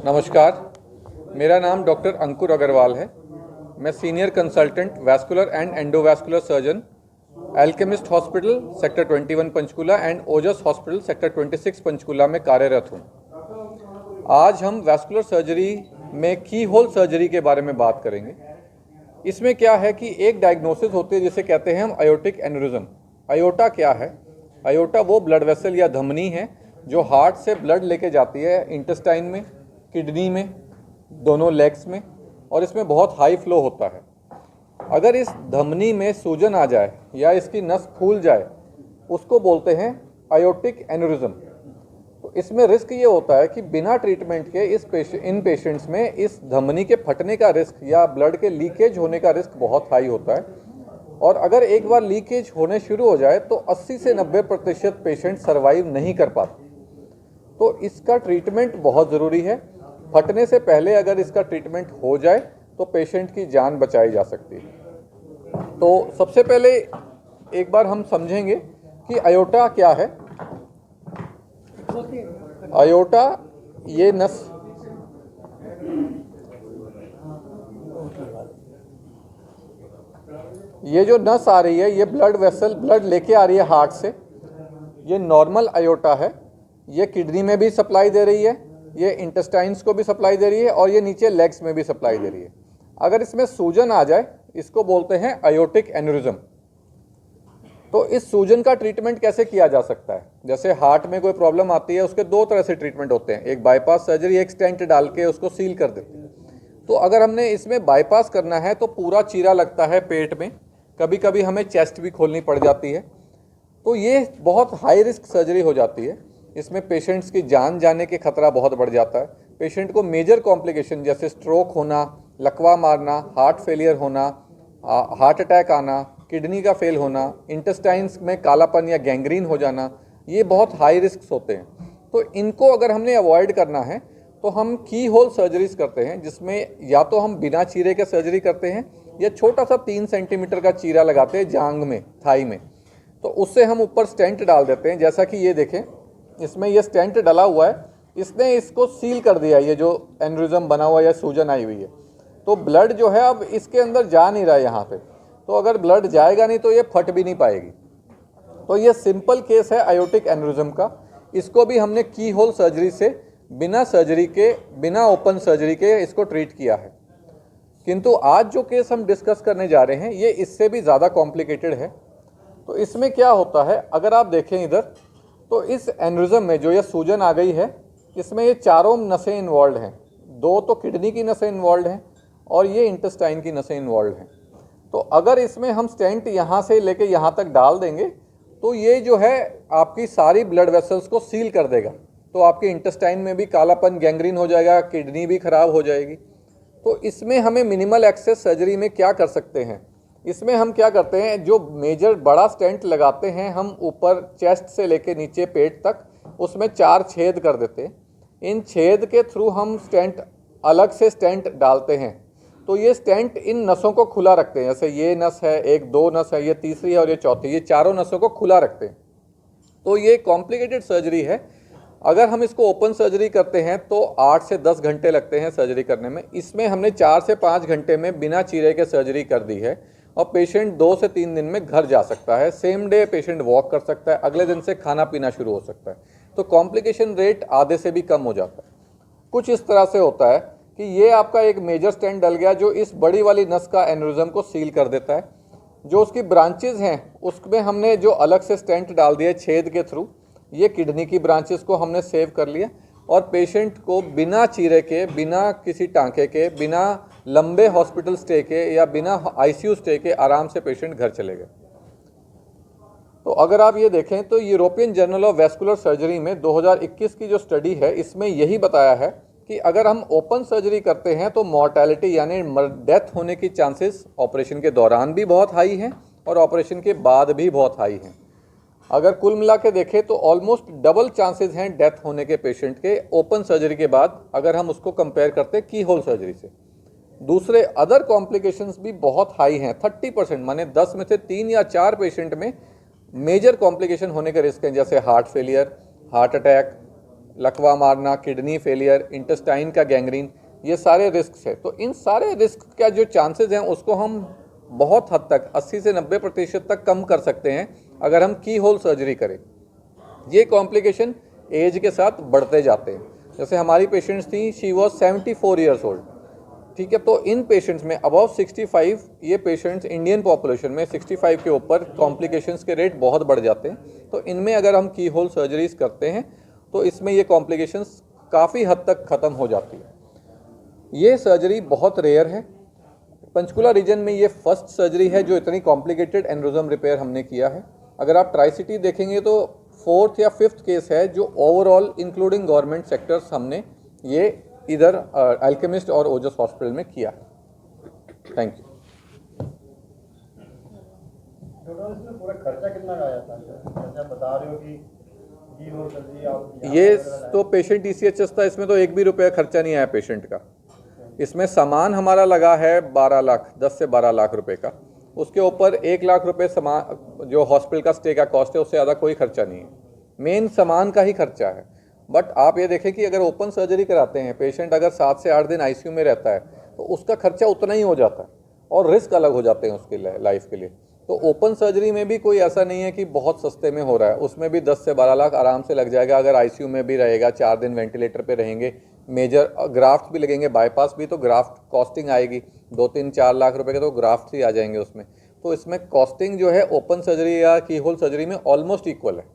नमस्कार, मेरा नाम डॉक्टर अंकुर अग्रवाल है। मैं senior consultant vascular and endovascular surgeon alchemist hospital sector 21 Panchkula and Ojas hospital sector 26 Panchkula में कार्यरत हूँ। आज हम वैस्कुलर सर्जरी में की होल सर्जरी के बारे में बात करेंगे। इसमें क्या है कि एक डायग्नोसिस होती है जिसे कहते हैं हम आयोटिक एन्यूरिज्म। आयोटा क्या है? आयोटा वो ब्लड वेसल या धमनी है जो हार्ट से ब्लड लेके जाती है इंटेस्टाइन में, किडनी में, दोनों लेग्स में, और इसमें बहुत हाई फ्लो होता है। अगर इस धमनी में सूजन आ जाए या इसकी नस फूल जाए, उसको बोलते हैं आयोटिक एन्यूरिज्म। तो इसमें रिस्क ये होता है कि बिना ट्रीटमेंट के इन पेशेंट्स में इस धमनी के फटने का रिस्क या ब्लड के लीकेज होने का रिस्क बहुत हाई होता है। और अगर एक बार लीकेज होने शुरू हो जाए तो 80 से 90% पेशेंट सर्वाइव नहीं कर पाते। तो इसका ट्रीटमेंट बहुत ज़रूरी है। फटने से पहले अगर इसका ट्रीटमेंट हो जाए तो पेशेंट की जान बचाई जा सकती है। तो सबसे पहले एक बार हम समझेंगे कि आयोटा क्या है। आयोटा ये नस ये जो नस आ रही है, ये ब्लड वेसल ब्लड लेके आ रही है हार्ट से। ये नॉर्मल आयोटा है। ये किडनी में भी सप्लाई दे रही है, ये इंटेस्टाइन्स को भी सप्लाई दे रही है, और ये नीचे लेग्स में भी सप्लाई दे रही है। अगर इसमें सूजन आ जाए, इसको बोलते हैं आयोटिक एन्यूरिज्म। तो इस सूजन का ट्रीटमेंट कैसे किया जा सकता है? जैसे हार्ट में कोई प्रॉब्लम आती है, उसके दो तरह से ट्रीटमेंट होते हैं। एक बाईपास सर्जरी, एक स्टेंट डाल के उसको सील कर देते हैं। तो अगर हमने इसमें बाईपास करना है तो पूरा चीरा लगता है पेट में, कभी कभी हमें चेस्ट भी खोलनी पड़ जाती है। तो ये बहुत हाई रिस्क सर्जरी हो जाती है। इसमें पेशेंट्स की जान जाने के खतरा बहुत बढ़ जाता है। पेशेंट को मेजर कॉम्प्लिकेशन जैसे स्ट्रोक होना, लकवा मारना, हार्ट फेलियर होना, हार्ट अटैक आना, किडनी का फेल होना, इंटेस्टाइन्स में कालापन या गैंग्रीन हो जाना, ये बहुत हाई रिस्क होते हैं। तो इनको अगर हमने अवॉइड करना है तो हम की होल सर्जरीज करते हैं, जिसमें या तो हम बिना चीरे के सर्जरी करते हैं या छोटा सा 3 सेंटीमीटर का चीरा लगाते हैं जांग में, थाई में। तो उससे हम ऊपर स्टेंट डाल देते हैं। जैसा कि ये देखें, इसमें ये स्टेंट डला हुआ है, इसने इसको सील कर दिया। ये जो एन्यूरिज्म बना हुआ है या सूजन आई हुई है, तो ब्लड जो है अब इसके अंदर जा नहीं रहा है यहाँ पे। तो अगर ब्लड जाएगा नहीं तो ये फट भी नहीं पाएगी। तो ये सिंपल केस है आयोटिक एन्यूरिज्म का। इसको भी हमने की होल सर्जरी से बिना ओपन सर्जरी के इसको ट्रीट किया है। किंतु आज जो केस हम डिस्कस करने जा रहे हैं ये इससे भी ज़्यादा कॉम्प्लिकेटेड है। तो इसमें क्या होता है, अगर आप देखें इधर, तो इस एन्यूरिज्म में जो ये सूजन आ गई है, इसमें ये चारों नसें इन्वॉल्व हैं। 2 तो किडनी की नसें इन्वॉल्व हैं और ये इंटेस्टाइन की नसें इन्वॉल्व हैं। तो अगर इसमें हम स्टेंट यहाँ से लेके यहाँ तक डाल देंगे तो ये जो है आपकी सारी ब्लड वेसल्स को सील कर देगा। तो आपके इंटेस्टाइन में भी कालापन, गैंग्रीन हो जाएगा, किडनी भी खराब हो जाएगी। तो इसमें हमें मिनिमल एक्सेस सर्जरी में क्या कर सकते हैं? इसमें हम क्या करते हैं, जो मेजर बड़ा स्टेंट लगाते हैं हम ऊपर चेस्ट से लेके नीचे पेट तक, उसमें 4 छेद कर देते हैं। इन छेद के थ्रू हम स्टेंट अलग से स्टेंट डालते हैं। तो ये स्टेंट इन नसों को खुला रखते हैं। जैसे ये नस है, 1-2 नस है, ये तीसरी है और ये चौथी, ये चारों नसों को खुला रखते हैं। तो ये कॉम्प्लिकेटेड सर्जरी है। अगर हम इसको ओपन सर्जरी करते हैं तो 8 से 10 घंटे लगते हैं सर्जरी करने में। इसमें हमने 4 से 5 घंटे में बिना चीरे के सर्जरी कर दी है और पेशेंट 2 से 3 दिन में घर जा सकता है। सेम डे पेशेंट वॉक कर सकता है, अगले दिन से खाना पीना शुरू हो सकता है। तो कॉम्प्लिकेशन रेट आधे से भी कम हो जाता है। कुछ इस तरह से होता है कि ये आपका एक मेजर स्टेंट डल गया जो इस बड़ी वाली नस का एन्यूरिज्म को सील कर देता है। जो उसकी ब्रांचेज हैं उसमें हमने जो अलग से स्टेंट डाल दिए छेद के थ्रू, ये किडनी की ब्रांचेस को हमने सेव कर लिया और पेशेंट को बिना चीरे के, बिना किसी टांके के, बिना लंबे हॉस्पिटल स्टे के या बिना आईसीयू स्टे के आराम से पेशेंट घर चले गए। तो अगर आप ये देखें तो European journal of vascular surgery में 2021 की जो स्टडी है, इसमें यही बताया है कि अगर हम ओपन सर्जरी करते हैं तो मॉर्टेलिटी यानी डेथ होने की चांसेस ऑपरेशन के दौरान भी बहुत हाई हैं और ऑपरेशन के बाद भी बहुत हाई हैं। अगर कुल मिला के देखें तो ऑलमोस्ट डबल चांसेस हैं डेथ होने के पेशेंट के ओपन सर्जरी के बाद, अगर हम उसको कंपेयर करते की होल सर्जरी से। दूसरे अदर कॉम्प्लिकेशंस भी बहुत हाई हैं, 30%, माने 10 में से 3 या 4 पेशेंट में मेजर कॉम्प्लिकेशन होने के रिस्क हैं, जैसे हार्ट फेलियर, हार्ट अटैक, लकवा मारना, किडनी फेलियर, इंटेस्टाइन का गैंग्रीन, ये सारे रिस्क है। तो इन सारे रिस्क का जो चांसेस हैं उसको हम बहुत हद तक 80 से 90% तक कम कर सकते हैं अगर हम की होल सर्जरी करें। ये कॉम्प्लिकेशन एज के साथ बढ़ते जाते हैं। जैसे हमारी पेशेंट्स थी, शी वॉज 74 ईयर्स ओल्ड, ठीक है। तो इन पेशेंट्स में अबाउट 65, ये पेशेंट्स इंडियन पॉपुलेशन में 65 के ऊपर कॉम्प्लिकेशंस के रेट बहुत बढ़ जाते हैं। तो इनमें अगर हम की होल सर्जरीज करते हैं तो इसमें ये कॉम्प्लिकेशंस काफ़ी हद तक ख़त्म हो जाती है। ये सर्जरी बहुत रेयर है। पंचकुला रीजन में ये फर्स्ट सर्जरी है जो इतनी कॉम्प्लिकेटेड एनेउरिज्म रिपेयर हमने किया है। अगर आप ट्राई सिटी देखेंगे तो 4th या 5th केस है जो ओवरऑल इंक्लूडिंग गवर्नमेंट सेक्टर्स हमने ये इधर अल्केमिस्ट और ओजस हॉस्पिटल में किया है। Thank you. डॉक्टर, इसमें पूरा खर्चा कितना का आया था? जैसे बता रहे हो कि हो सर्जरी आप ये तो पेशेंट ECHS था, इसमें तो एक भी रुपया खर्चा नहीं आया पेशेंट का। इसमें सामान हमारा लगा है 12 लाख, 10 से 12 लाख रुपए का। उसके ऊपर 1 लाख रुपए सामान जो हॉस्पिटल का स्टे का कॉस्ट है, उससे ज़्यादा कोई खर्चा नहीं है। मेन सामान का ही खर्चा है। बट आप ये देखें कि अगर ओपन सर्जरी कराते हैं, पेशेंट अगर 7 से 8 दिन ICU में रहता है तो उसका खर्चा उतना ही हो जाता है और रिस्क अलग हो जाते हैं उसके लाइफ के लिए। तो ओपन सर्जरी में भी कोई ऐसा नहीं है कि बहुत सस्ते में हो रहा है, उसमें भी 10 से 12 लाख आराम से लग जाएगा। अगर ICU में भी रहेगा, 4 दिन वेंटिलेटर पे रहेंगे, मेजर ग्राफ्ट भी लगेंगे, बाईपास भी, तो ग्राफ्ट कॉस्टिंग आएगी 2-3-4 लाख रुपए के, तो ग्राफ्ट ही आ जाएंगे उसमें। तो इसमें कॉस्टिंग जो है ओपन सर्जरी या की होल सर्जरी में ऑलमोस्ट इक्वल है।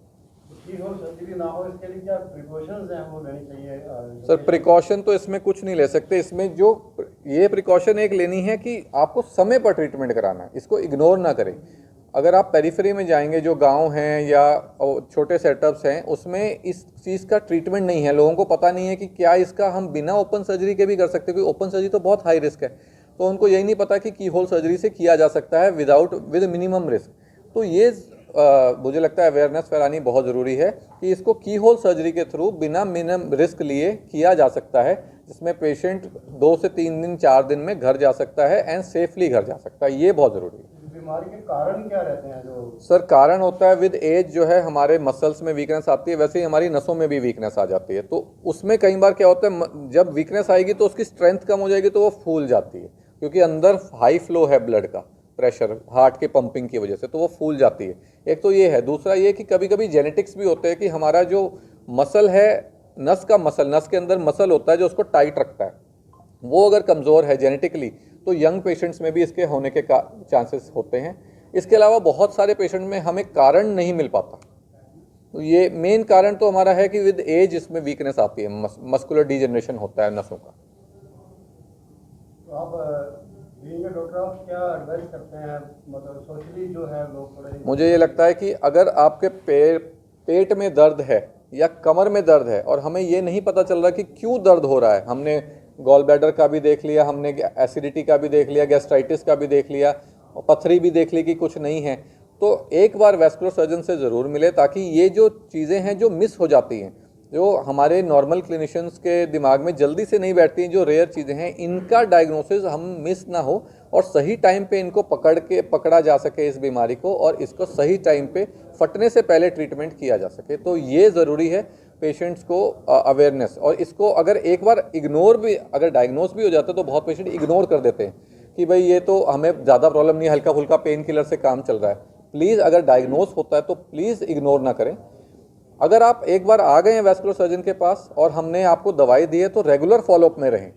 सर्जरी ना हो इसके लिए क्या प्रिकॉशंस हैं वो लेनी चाहिए? सर प्रिकॉशन तो इसमें कुछ नहीं ले सकते। इसमें जो ये प्रिकॉशन एक लेनी है कि आपको समय पर ट्रीटमेंट कराना है, इसको इग्नोर ना करें। अगर आप पेरिफेरी में जाएंगे, जो गांव हैं या छोटे सेटअप्स हैं, उसमें इस चीज़ का ट्रीटमेंट नहीं है, लोगों को पता नहीं है कि क्या इसका हम बिना ओपन सर्जरी के भी कर सकते हैं, क्योंकि ओपन सर्जरी तो बहुत हाई रिस्क है। तो उनको यही नहीं पता कि होल सर्जरी से किया जा सकता है विद मिनिमम रिस्क। तो ये मुझे लगता है अवेयरनेस फैलानी बहुत ज़रूरी है कि इसको की होल सर्जरी के थ्रू बिना मिनिमम रिस्क लिए किया जा सकता है, जिसमें पेशेंट 2 से 3 दिन 4 दिन में घर जा सकता है एंड सेफली घर जा सकता है। ये बहुत ज़रूरी है। बीमारी के कारण क्या रहते हैं जो? सर कारण होता है विद एज जो है हमारे मसल्स में वीकनेस आती है, वैसे ही हमारी नसों में भी वीकनेस आ जाती है। तो उसमें कई बार क्या होता है, जब वीकनेस आएगी तो उसकी स्ट्रेंथ कम हो जाएगी, तो वो फूल जाती है, क्योंकि अंदर हाई फ्लो है ब्लड का प्रेशर हार्ट के पंपिंग की वजह से, तो वो फूल जाती है। एक तो ये है। दूसरा ये कि कभी कभी जेनेटिक्स भी होते हैं कि हमारा जो मसल है, नस का मसल, नस के अंदर मसल होता है जो उसको टाइट रखता है, वो अगर कमज़ोर है जेनेटिकली तो यंग पेशेंट्स में भी इसके होने के चांसेस होते हैं। इसके अलावा बहुत सारे पेशेंट में हमें कारण नहीं मिल पाता। तो ये मेन कारण तो हमारा है कि विद एज इसमें वीकनेस आती है, मस्कुलर डिजेनरेशन होता है नसों का। तो आप डॉक्टर आप क्या एडवाइस करते हैं, मतलब सोशली जो है लोग थोड़े? मुझे ये लगता है कि अगर आपके पेट में दर्द है या कमर में दर्द है और हमें ये नहीं पता चल रहा कि क्यों दर्द हो रहा है, हमने गॉल ब्लैडर का भी देख लिया, हमने एसिडिटी का भी देख लिया, गैस्ट्राइटिस का भी देख लिया, और पथरी भी देख ली कि कुछ नहीं है, तो एक बार वैस्कुलर सर्जन से ज़रूर मिले, ताकि ये जो चीज़ें हैं जो मिस हो जाती हैं, जो हमारे नॉर्मल क्लिनिशियंस के दिमाग में जल्दी से नहीं बैठती हैं, जो रेयर चीज़ें हैं, इनका डायग्नोसिस हम मिस ना हो और सही टाइम पे इनको पकड़ा जा सके इस बीमारी को, और इसको सही टाइम पे फटने से पहले ट्रीटमेंट किया जा सके। तो ये ज़रूरी है पेशेंट्स को अवेयरनेस। और इसको अगर एक बार इग्नोर भी, अगर डायग्नोस भी हो जाता है तो बहुत पेशेंट इग्नोर कर देते हैं कि भाई ये तो हमें ज़्यादा प्रॉब्लम नहीं है, हल्का फुल्का पेन किलर से काम चल रहा है। प्लीज़ अगर डायग्नोस होता है तो प्लीज़ इग्नोर ना करें। अगर आप एक बार आ गए हैं वैस्कुलर सर्जन के पास और हमने आपको दवाई दी है तो रेगुलर फॉलोअप में रहें।